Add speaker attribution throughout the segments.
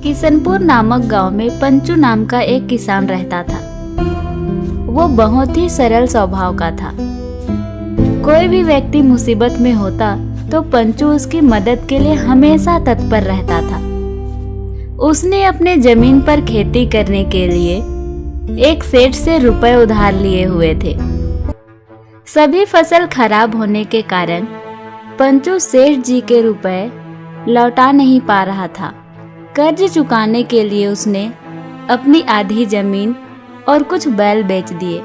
Speaker 1: किशनपुर नामक गांव में पंचू नाम का एक किसान रहता था। वो बहुत ही सरल स्वभाव का था। कोई भी व्यक्ति मुसीबत में होता तो पंचू उसकी मदद के लिए हमेशा तत्पर रहता था। उसने अपने जमीन पर खेती करने के लिए एक सेठ से रुपए उधार लिए हुए थे। सभी फसल खराब होने के कारण पंचू सेठ जी के रुपए लौटा नहीं पा रहा था। कर्ज चुकाने के लिए उसने अपनी आधी जमीन और कुछ बैल बेच दिए।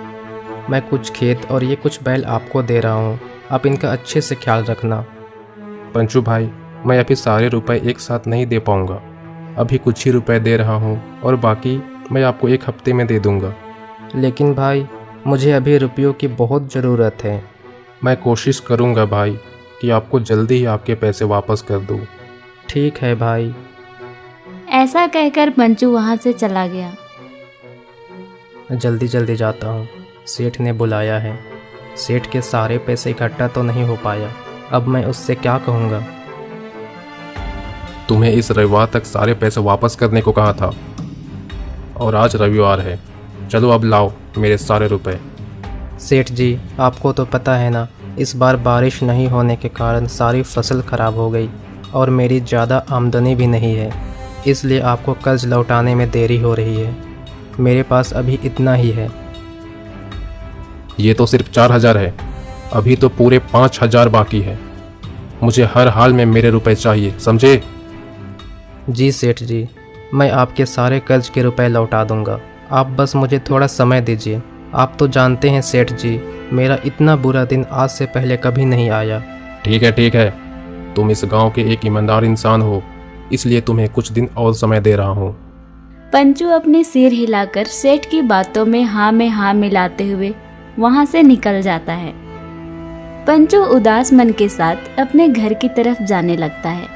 Speaker 2: मैं कुछ खेत और ये कुछ बैल आपको दे रहा हूँ, आप इनका अच्छे से ख्याल रखना।
Speaker 3: पंचू भाई, मैं अभी सारे रुपए एक साथ नहीं दे पाऊँगा। अभी कुछ ही रुपए दे रहा हूँ और बाकी मैं आपको 1 हफ्ते में दे दूँगा।
Speaker 2: लेकिन भाई, मुझे अभी रुपयों की बहुत ज़रूरत है।
Speaker 3: मैं कोशिश करूँगा भाई कि आपको जल्दी ही आपके पैसे वापस कर दूँ।
Speaker 2: ठीक है भाई।
Speaker 1: ऐसा कहकर पंचू वहां से चला गया।
Speaker 2: जल्दी जल्दी जाता हूँ, सेठ ने बुलाया है। सेठ के सारे पैसे इकट्ठा तो नहीं हो पाया, अब मैं उससे क्या कहूँगा।
Speaker 3: तुम्हें इस रविवार तक सारे पैसे वापस करने को कहा था और आज रविवार है। चलो अब लाओ मेरे सारे रुपए।
Speaker 2: सेठ जी, आपको तो पता है ना, इस बार बारिश नहीं होने के कारण सारी फसल खराब हो गई और मेरी ज़्यादा आमदनी भी नहीं है, इसलिए आपको कर्ज लौटाने में देरी हो रही है। मेरे पास अभी इतना ही है।
Speaker 3: ये तो सिर्फ 4000 है, अभी तो पूरे 5000 बाकी है। मुझे हर हाल में मेरे रुपए चाहिए, समझे?
Speaker 2: जी सेठ जी, मैं आपके सारे कर्ज के रुपए लौटा दूंगा, आप बस मुझे थोड़ा समय दीजिए। आप तो जानते हैं सेठ जी, मेरा इतना बुरा दिन आज से पहले कभी नहीं आया।
Speaker 3: ठीक है, तुम इस गांव के एक ईमानदार इंसान हो, इसलिए तुम्हें कुछ दिन और समय दे रहा हूँ।
Speaker 1: पंचू अपनी सिर हिलाकर सेठ की बातों में हाँ मिलाते हुए वहां से निकल जाता है। पंचू उदास मन के साथ अपने घर की तरफ जाने लगता है।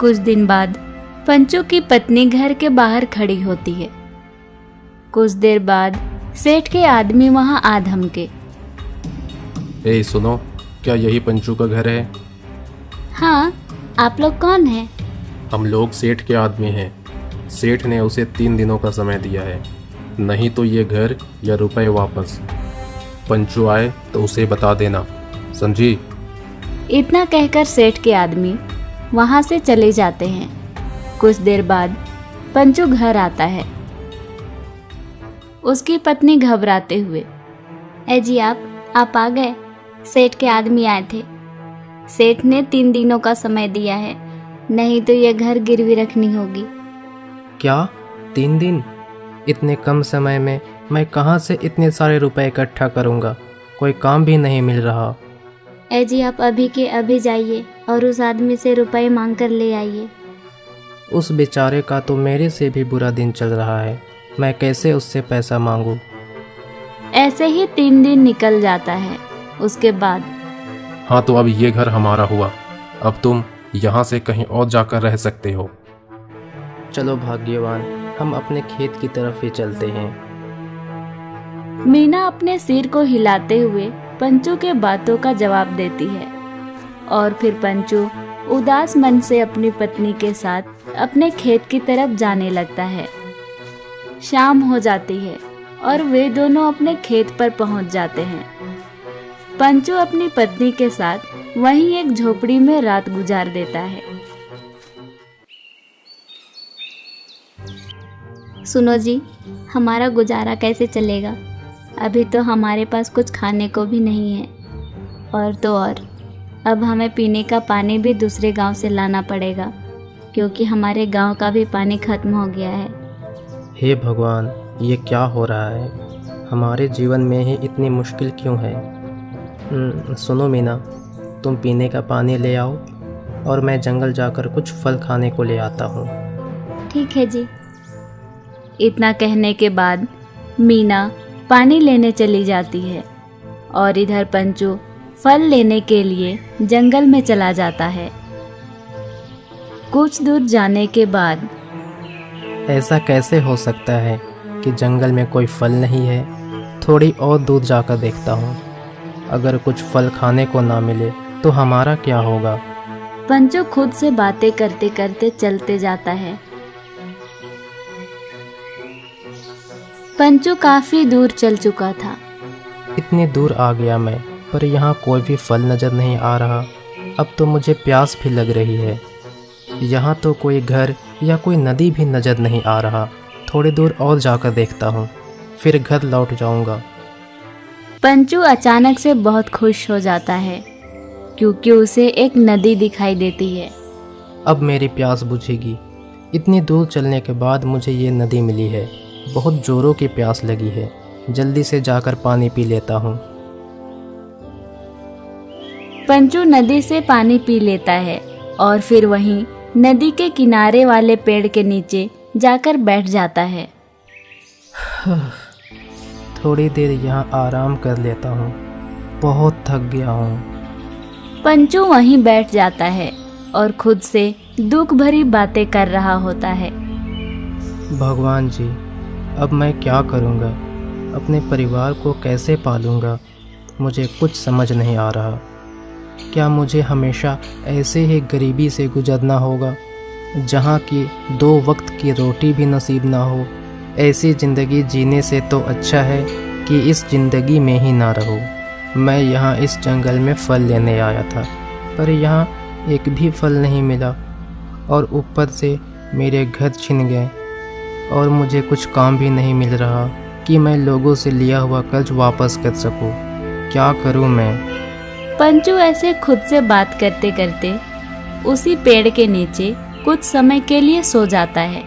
Speaker 1: कुछ दिन बाद पंचू की पत्नी घर के बाहर खड़ी होती है। कुछ देर बाद सेठ के आदमी वहां आ धमके।
Speaker 3: ए सुनो, क्या यही पंचू का घर है?
Speaker 1: हाँ, आप लोग कौन हैं?
Speaker 3: हम लोग सेठ के आदमी हैं। सेठ ने उसे 3 दिनों का समय दिया है, नहीं तो ये घर या रुपए वापस। पंचू आए तो उसे बता देना, समझी?
Speaker 1: इतना कहकर सेठ के आदमी वहां से चले जाते हैं। कुछ देर बाद पंचू घर आता है। उसकी पत्नी घबराते हुए, ए जी आप आ गए? सेठ के आदमी आए थे। सेठ ने 3 दिनों का समय दिया है, नहीं तो यह घर गिरवी रखनी होगी।
Speaker 2: क्या 3 दिन? इतने कम समय में मैं कहाँ से इतने सारे रुपए इकट्ठा करूँगा? कोई काम भी नहीं मिल रहा।
Speaker 1: ए जी आप अभी के अभी जाइए और उस आदमी से रुपए मांग कर ले आइए।
Speaker 2: उस बेचारे का तो मेरे से भी बुरा दिन चल रहा है, मैं कैसे उससे पैसा मांगूं?
Speaker 1: ऐसे ही 3 दिन निकल जाता है। उसके बाद,
Speaker 3: हाँ तो अब ये घर हमारा हुआ, अब तुम यहाँ से कहीं और जाकर रह सकते हो।
Speaker 2: चलो भाग्यवान, हम अपने खेत की तरफ ही चलते हैं।
Speaker 1: मीना अपने सिर को हिलाते हुए पंचू के बातों का जवाब देती है और फिर पंचू उदास मन से अपनी पत्नी के साथ अपने खेत की तरफ जाने लगता है। शाम हो जाती है और वे दोनों अपने खेत पर पहुंच जाते हैं। पंचू अपनी पत्नी के साथ वहीं एक झोपड़ी में रात गुजार देता है। सुनो जी, हमारा गुजारा कैसे चलेगा? अभी तो हमारे पास कुछ खाने को भी नहीं है, और तो और अब हमें पीने का पानी भी दूसरे गांव से लाना पड़ेगा, क्योंकि हमारे गांव का भी पानी खत्म हो गया है।
Speaker 2: हे भगवान, ये क्या हो रहा है? हमारे जीवन में ही इतनी मुश्किल क्यों है? सुनो मीना, तुम पीने का पानी ले आओ और मैं जंगल जाकर कुछ फल खाने को ले आता हूँ।
Speaker 1: ठीक है जी। इतना कहने के बाद मीना पानी लेने चली जाती है और इधर पंचू फल लेने के लिए जंगल में चला जाता है। कुछ दूर जाने के बाद,
Speaker 2: ऐसा कैसे हो सकता है कि जंगल में कोई फल नहीं है? थोड़ी और दूर जाकर देखता हूँ, अगर कुछ फल खाने को ना मिले तो हमारा क्या होगा?
Speaker 1: पंचू खुद से बातें करते करते चलते जाता है। पंचू काफी दूर चल चुका था।
Speaker 2: इतनी दूर आ गया मैं, पर यहाँ कोई भी फल नज़र नहीं आ रहा। अब तो मुझे प्यास भी लग रही है। यहाँ तो कोई घर या कोई नदी भी नज़र नहीं आ रहा। थोड़ी दूर और जाकर देखता हूँ, फिर घर लौट जाऊँगा।
Speaker 1: पंचू अचानक से बहुत खुश हो जाता है क्योंकि उसे एक नदी दिखाई देती है।
Speaker 2: अब मेरी प्यास बुझेगी। इतनी दूर चलने के बाद मुझे ये नदी मिली है। बहुत ज़ोरों की प्यास लगी है। जल्दी से जाकर पानी पी लेता हूँ।
Speaker 1: पंचू नदी से पानी पी लेता है और फिर वहीं नदी के किनारे वाले पेड़ के नीचे जाकर बैठ जाता है।
Speaker 2: थोड़ी देर यहाँ आराम कर लेता हूँ। बहुत थक गया हूँ।
Speaker 1: पंचू वहीं बैठ जाता है और खुद से दुख भरी बातें कर रहा होता है।
Speaker 2: भगवान जी, अब मैं क्या करूँगा? अपने परिवार को कैसे पालूँगा? मुझे कुछ समझ नहीं आ रहा। क्या मुझे हमेशा ऐसे ही गरीबी से गुजरना होगा, जहाँ की 2 वक्त की रोटी भी नसीब ना हो? ऐसी ज़िंदगी जीने से तो अच्छा है कि इस ज़िंदगी में ही ना रहो। मैं यहाँ इस जंगल में फल लेने आया था, पर यहाँ एक भी फल नहीं मिला और ऊपर से मेरे घर छिन गए और मुझे कुछ काम भी नहीं मिल रहा कि मैं लोगों से लिया हुआ कर्ज वापस कर सकूं। क्या करूं मैं?
Speaker 1: पंचू ऐसे खुद से बात करते करते उसी पेड़ के नीचे कुछ समय के लिए सो जाता है।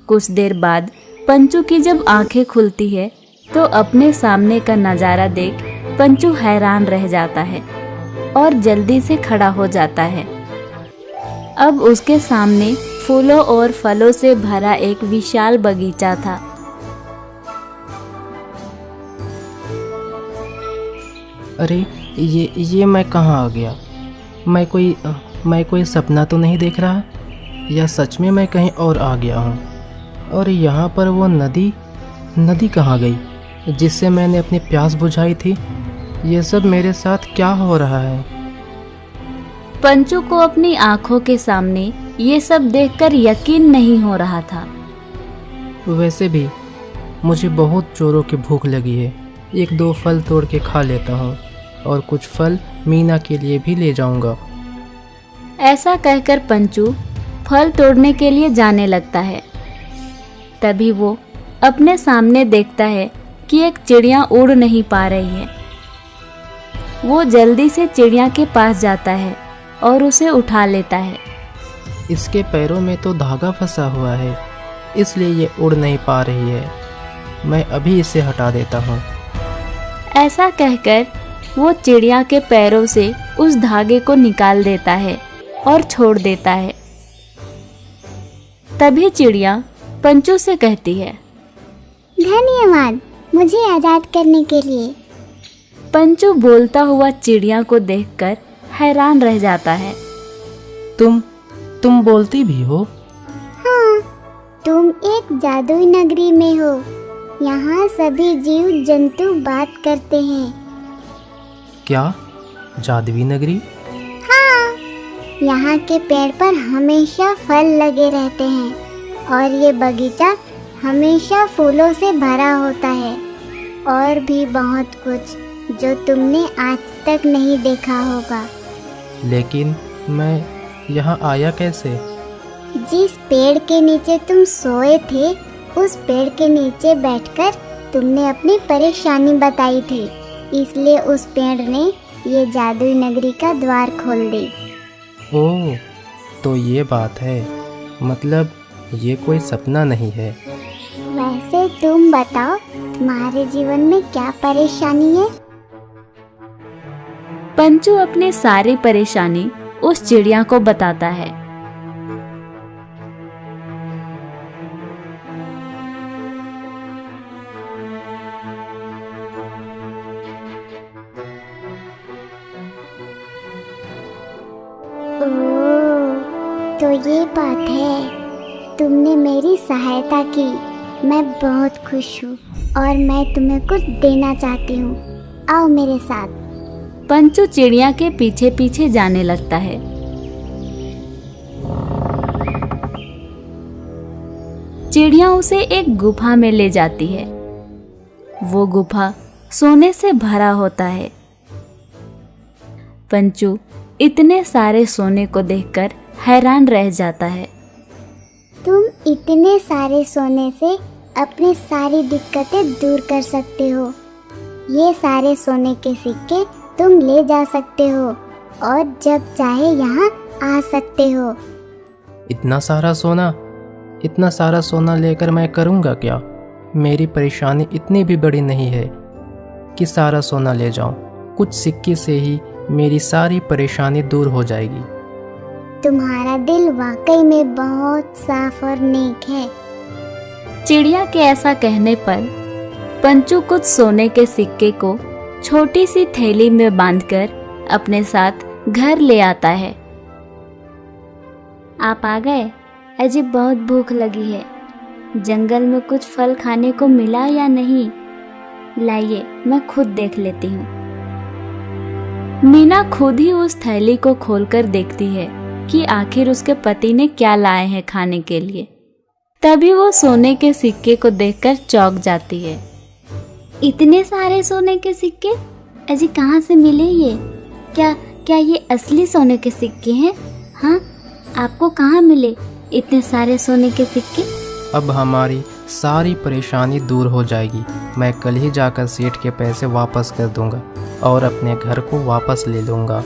Speaker 1: कुछ देर बाद पंचू की जब आंखें खुलती है तो अपने सामने का नज़ारा देख पंचू हैरान रह जाता है और जल्दी से खड़ा हो जाता है। अब उसके सामने फूलों और फलों से भरा एक विशाल बगीचा था।
Speaker 2: अरे ये मैं कहाँ आ गया? मैं कोई सपना तो नहीं देख रहा, या सच में मैं कहीं और आ गया हूँ? और यहाँ पर वो नदी कहाँ गई जिससे मैंने अपनी प्यास बुझाई थी? ये सब मेरे साथ क्या हो रहा है?
Speaker 1: पंचू को अपनी आंखों के सामने ये सब देखकर यकीन नहीं हो रहा था।
Speaker 2: वैसे भी मुझे बहुत जोरों की भूख लगी है। 1-2 फल तोड़ के खा लेता हूँ और कुछ फल मीना के लिए भी ले जाऊँगा।
Speaker 1: ऐसा कहकर पंचू फल तोड़ने के लिए जाने लगता है। तभी वो अपने सामने देखता है कि एक चिड़िया उड़ नहीं पा रही है। वो जल्दी से चिड़िया के पास जाता है और उसे उठा लेता है।
Speaker 2: इसके पैरों में तो धागा फंसा हुआ है, इसलिए ये उड़ नहीं पा रही है। मैं अभी इसे हटा देता हूँ।
Speaker 1: ऐसा कहकर वो चिड़िया के पैरों से उस धागे को निकाल देता है और छोड़ देता है। तभी चिड़िया पंचू से कहती है,
Speaker 4: धन्यवाद मुझे आज़ाद करने के लिए।
Speaker 1: पंचू बोलता हुआ चिड़िया को देखकर हैरान रह जाता है।
Speaker 2: तुम बोलती भी हो?
Speaker 4: हाँ, तुम एक जादुई नगरी में हो। यहाँ सभी जीव जंतु बात करते हैं।
Speaker 2: क्या जादुई नगरी?
Speaker 4: हाँ, यहाँ के पेड़ पर हमेशा फल लगे रहते हैं और ये बगीचा हमेशा फूलों से भरा होता है, और भी बहुत कुछ जो तुमने आज तक नहीं देखा होगा।
Speaker 2: लेकिन मैं यहाँ आया कैसे?
Speaker 4: जिस पेड़ के नीचे तुम सोए थे, उस पेड़ के नीचे बैठकर तुमने अपनी परेशानी बताई थी, इसलिए उस पेड़ ने ये जादुई नगरी का द्वार खोल दी।
Speaker 2: ओह, तो ये बात है। मतलब ये कोई सपना नहीं है।
Speaker 4: वैसे तुम बताओ, तुम्हारे जीवन में क्या परेशानी है?
Speaker 1: पंचू अपनी सारी परेशानी उस चिड़िया को बताता है।
Speaker 4: ओह, तो ये बात है। तुमने मेरी सहायता की। मैं बहुत खुश हूँ और मैं तुम्हें कुछ देना चाहती हूँ। आओ मेरे साथ।
Speaker 1: पंचू चिड़िया के पीछे पीछे जाने लगता है। चिड़िया उसे एक गुफा में ले जाती है। वो गुफा सोने से भरा होता है। पंचू इतने सारे सोने को देखकर हैरान रह जाता है।
Speaker 4: तुम इतने सारे सोने से अपनी सारी दिक्कतें दूर कर सकते हो। ये सारे सोने के सिक्के तुम ले जा सकते हो और जब चाहे यहाँ आ सकते हो।
Speaker 2: इतना सारा सोना लेकर मैं करूँगा क्या? मेरी परेशानी इतनी भी बड़ी नहीं है कि सारा सोना ले जाऊँ। कुछ सिक्के से ही मेरी सारी परेशानी दूर हो जाएगी।
Speaker 4: तुम्हारा दिल वाकई में बहुत साफ और नेक है।
Speaker 1: चिड़िया के ऐसा कहने पर पंचू कुछ सोने के सिक्के को छोटी सी थैली में बांधकर अपने साथ घर ले आता है। आप आ गए? अजी बहुत भूख लगी है। जंगल में कुछ फल खाने को मिला या नहीं? लाइए मैं खुद देख लेती हूँ। मीना खुद ही उस थैली को खोलकर देखती है कि आखिर उसके पति ने क्या लाए हैं खाने के लिए। तभी वो सोने के सिक्के को देखकर चौंक जाती है। इतने सारे सोने के सिक्के अजी कहाँ से मिले ये? क्या ये असली सोने के सिक्के हैं? हाँ, आपको कहाँ मिले इतने सारे सोने के सिक्के?
Speaker 2: अब हमारी सारी परेशानी दूर हो जाएगी। मैं कल ही जाकर सेठ के पैसे वापस कर दूंगा और अपने घर को वापस ले लूँगा।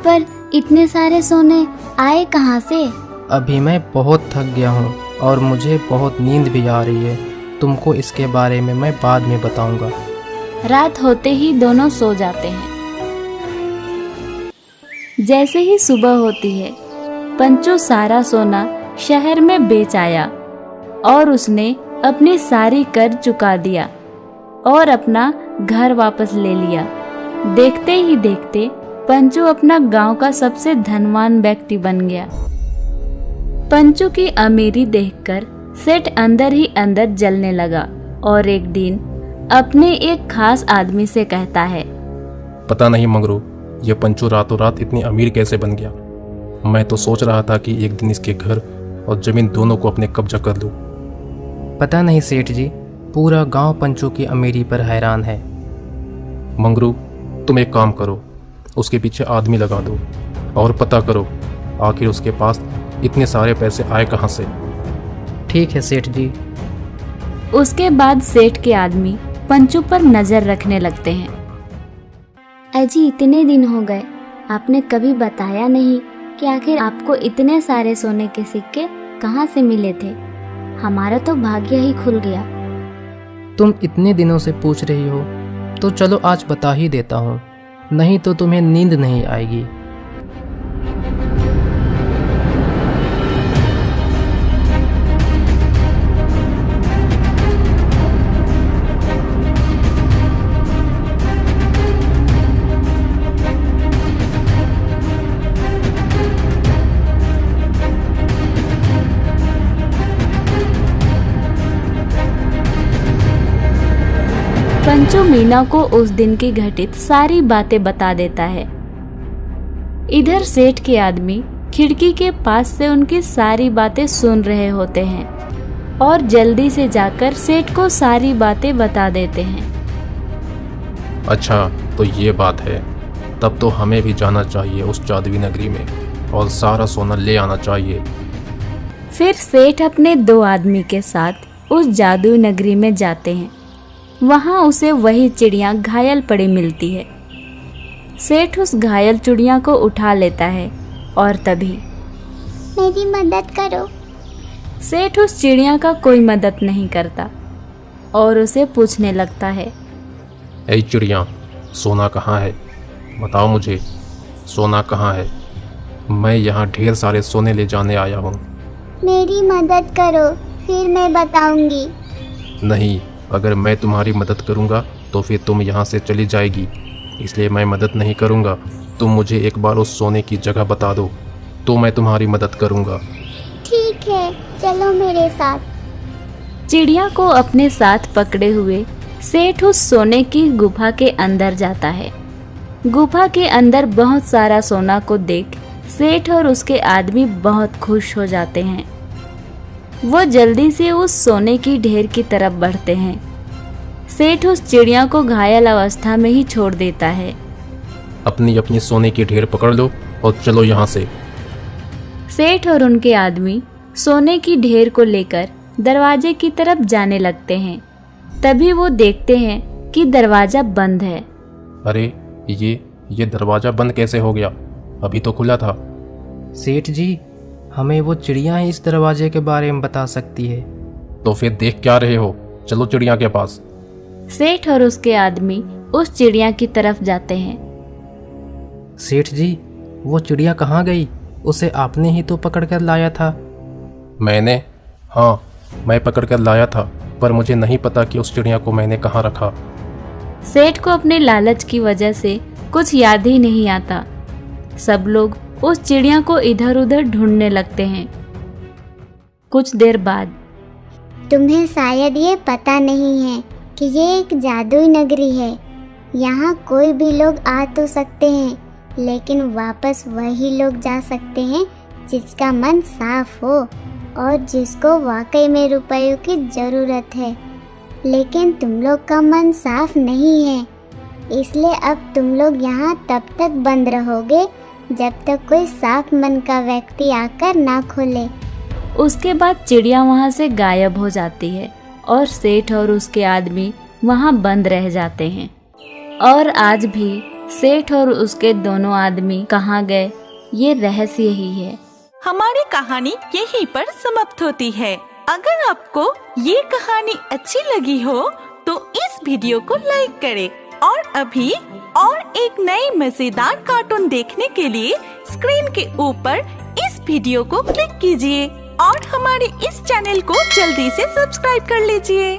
Speaker 1: पर इतने सारे सोने आए कहाँ से?
Speaker 2: अभी मैं बहुत थक गया हूँ और मुझे बहुत नींद भी आ रही है। तुमको इसके बारे में मैं बाद में बताऊंगा।
Speaker 1: रात होते ही दोनों सो जाते हैं। जैसे ही सुबह होती है, पंचू सारा सोना शहर में बेच आया और उसने अपनी सारी कर्ज चुका दिया और अपना घर वापस ले लिया। देखते ही देखते पंचू अपना गांव का सबसे धनवान व्यक्ति बन गया। पंचू की अमीरी देखकर सेठ अंदर ही अंदर जलने लगा और एक दिन अपने एक खास आदमी से कहता है,
Speaker 3: पता नहीं मंगरू, ये पंचू रातों रात इतनी अमीर कैसे बन गया। मैं तो सोच रहा था कि एक दिन इसके घर और जमीन दोनों को अपने कब्जा कर लूं।
Speaker 2: पता नहीं सेठ जी, पूरा गांव पंचू की अमीरी पर हैरान है।
Speaker 3: मंगरू, तुम एक काम करो, उसके पीछे आदमी लगा दो और पता करो आखिर उसके पास इतने सारे पैसे आए कहाँ से।
Speaker 2: ठीक है सेठ जी।
Speaker 1: उसके बाद सेठ के आदमी पंचू पर नजर रखने लगते हैं। अजी इतने दिन हो गए, आपने कभी बताया नहीं कि आखिर आपको इतने सारे सोने के सिक्के कहाँ से मिले थे। हमारा तो भाग्य ही खुल गया।
Speaker 2: तुम इतने दिनों से पूछ रही हो तो चलो आज बता ही देता हूँ, नहीं तो तुम्हें नींद नहीं आएगी।
Speaker 1: पंचू मीना को उस दिन की घटित सारी बातें बता देता है। इधर सेठ के आदमी खिड़की के पास से उनकी सारी बातें सुन रहे होते हैं और जल्दी से जाकर सेठ को सारी बातें बता देते हैं।
Speaker 3: अच्छा, तो ये बात है, तब तो हमें भी जाना चाहिए उस जादुई नगरी में और सारा सोना ले आना चाहिए।
Speaker 1: फिर सेठ अपने दो आदमी के साथ उस जादुई नगरी में जाते हैं। वहां उसे वही चिड़िया घायल पड़ी मिलती है। सेठ उस घायल चिड़िया को उठा लेता है और तभी
Speaker 4: मेरी मदद करो।
Speaker 1: सेठ उस चिड़िया का कोई मदद नहीं करता और उसे पूछने लगता है,
Speaker 3: ऐ चिड़िया, सोना कहाँ है? बताओ मुझे, सोना कहाँ है? मैं यहाँ ढेर सारे सोने ले जाने आया हूँ।
Speaker 4: मेरी मदद करो, फिर मैं बताऊंगी।
Speaker 3: नहीं, अगर मैं तुम्हारी मदद करूँगा तो फिर तुम यहाँ से चली जाएगी, इसलिए मैं मदद नहीं करूँगा। तुम मुझे एक बार उस सोने की जगह बता दो तो मैं तुम्हारी मदद करूँगा।
Speaker 4: ठीक है, चलो मेरे साथ।
Speaker 1: चिड़िया को अपने साथ पकड़े हुए सेठ उस सोने की गुफा के अंदर जाता है। गुफा के अंदर बहुत सारा सोना को देख सेठ और उसके आदमी बहुत खुश हो जाते हैं। वो जल्दी से उस सोने की ढेर की तरफ बढ़ते हैं। सेठ उस चिड़िया को घायल अवस्था में ही छोड़ देता है।
Speaker 3: अपनी अपनी सोने की ढेर पकड़ लो और चलो यहाँ से।
Speaker 1: सेठ और उनके आदमी सोने की ढेर को लेकर दरवाजे की तरफ जाने लगते हैं। तभी वो देखते हैं कि दरवाजा बंद है।
Speaker 3: अरे ये दरवाज़ा बंद कैसे हो गया? अभी तो खुला था।
Speaker 2: सेठ जी, हमें वो चिड़िया ही इस दरवाजे के बारे में बता सकती है।
Speaker 3: तो फिर देख क्या रहे हो? चलो चिड़िया के पास।
Speaker 1: सेठ और उसके आदमी उस चिड़िया की तरफ जाते हैं।
Speaker 2: सेठ जी, वो चिड़िया कहाँ गई? उसे आपने ही तो पकड़ कर लाया था।
Speaker 3: मैंने? हाँ, मैं पकड़ कर लाया था, पर मुझे नहीं पता कि उस चिड़िया को मैंने कहाँ रखा।
Speaker 1: सेठ को अपने लालच की वजह से कुछ याद ही नहीं आता। सब लोग उस चिड़िया को इधर उधर ढूंढने लगते हैं। कुछ देर बाद,
Speaker 4: तुम्हें शायद ये पता नहीं है कि ये एक जादुई नगरी है। यहाँ कोई भी लोग आ तो सकते हैं, लेकिन वापस वही लोग जा सकते हैं जिसका मन साफ हो और जिसको वाकई में रुपयों की ज़रूरत है। लेकिन तुम लोग का मन साफ नहीं है, इसलिए अब तुम लोग यहाँ तब तक बंद रहोगे जब तक कोई साफ मन का व्यक्ति आकर ना खोले।
Speaker 1: उसके बाद चिड़िया वहाँ से गायब हो जाती है और सेठ और उसके आदमी वहाँ बंद रह जाते हैं। और आज भी सेठ और उसके दोनों आदमी कहाँ गए, ये रहस्य ही है।
Speaker 5: हमारी कहानी यहीं पर समाप्त होती है। अगर आपको ये कहानी अच्छी लगी हो तो इस वीडियो को लाइक करें और अभी और एक नई मजेदार कार्टून देखने के लिए स्क्रीन के ऊपर इस वीडियो को क्लिक कीजिए और हमारे इस चैनल को जल्दी से सब्सक्राइब कर लीजिए।